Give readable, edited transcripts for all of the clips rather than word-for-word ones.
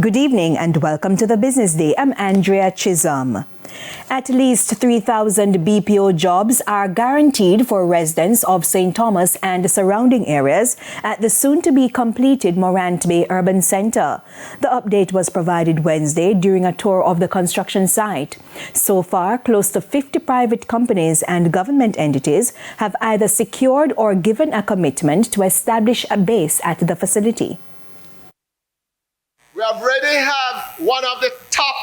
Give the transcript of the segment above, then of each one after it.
Good evening and welcome to the Business Day. I'm Andrea Chisholm. At least 3,000 BPO jobs are guaranteed for residents of St. Thomas and the surrounding areas at the soon-to-be completed Morant Bay Urban Centre. The update was provided Wednesday during a tour of the construction site. So far, close to 50 private companies and government entities have either secured or given a commitment to establish a base at the facility. We already have one of the top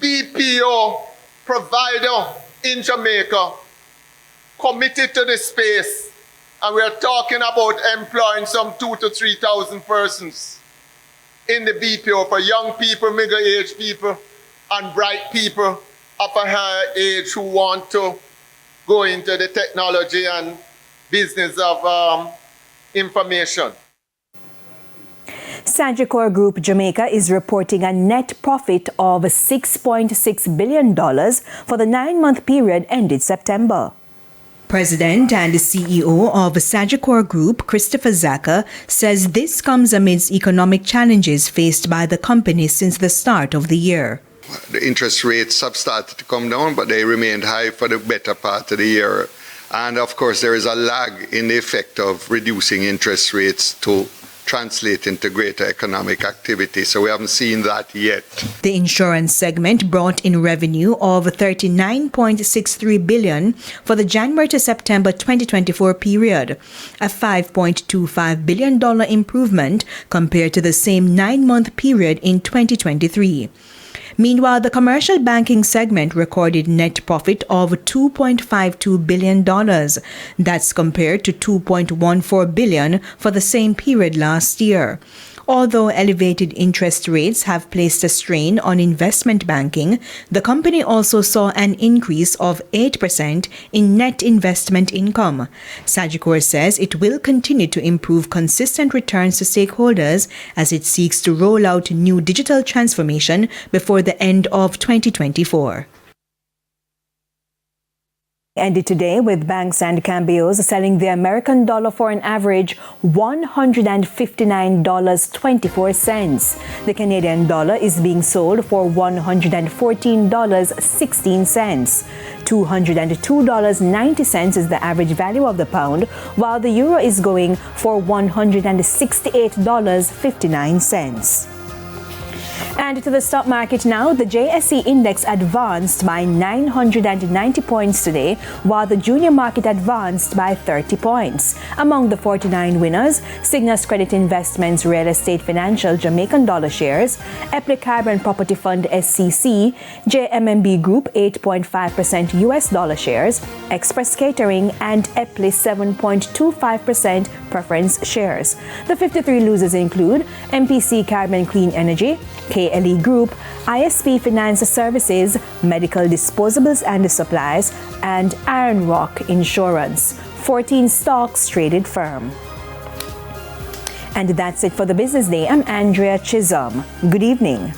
BPO provider in Jamaica committed to this space, and we are talking about employing some 2,000 to 3,000 persons in the BPO for young people, middle-aged people, and bright people of a higher age who want to go into the technology and business of information. Sagicor Group Jamaica is reporting a net profit of $6.6 billion for the 9-month period ended September. President and CEO of Sagicor Group, Christopher Zaka, says this comes amidst economic challenges faced by the company since the start of the year. The interest rates have started to come down, but they remained high for the better part of the year. And of course, there is a lag in the effect of reducing interest rates to translate into greater economic activity. So we haven't seen that yet. The insurance segment brought in revenue of $39.63 billion for the January to September 2024 period, a $5.25 billion improvement compared to the same 9-month period in 2023. Meanwhile, the commercial banking segment recorded net profit of $2.52 billion. That's compared to $2.14 billion for the same period last year. Although elevated interest rates have placed a strain on investment banking, the company also saw an increase of 8% in net investment income. Sagicor says it will continue to improve consistent returns to stakeholders as it seeks to roll out new digital transformation before the end of 2024. Ended today with banks and cambios selling the American dollar for an average $159.24. The Canadian dollar is being sold for $114.16. $202.90 is the average value of the pound, while the euro is going for $168.59. And to the stock market now, the JSE index advanced by 990 points today, while the junior market advanced by 30 points. Among the 49 winners, Cygnus Credit Investments Real Estate Financial Jamaican dollar shares, Epley Carbon Property Fund SCC, JMMB Group 8.5% US dollar shares, Express Catering, and Epley 7.25% preference shares. The 53 losers include MPC Carbon Clean Energy, KLE Group, ISP Finance Services, Medical Disposables and Supplies, and Iron Rock Insurance. 14 stocks traded firm. And that's it for the Business Day. I'm Andrea Chisholm. Good evening.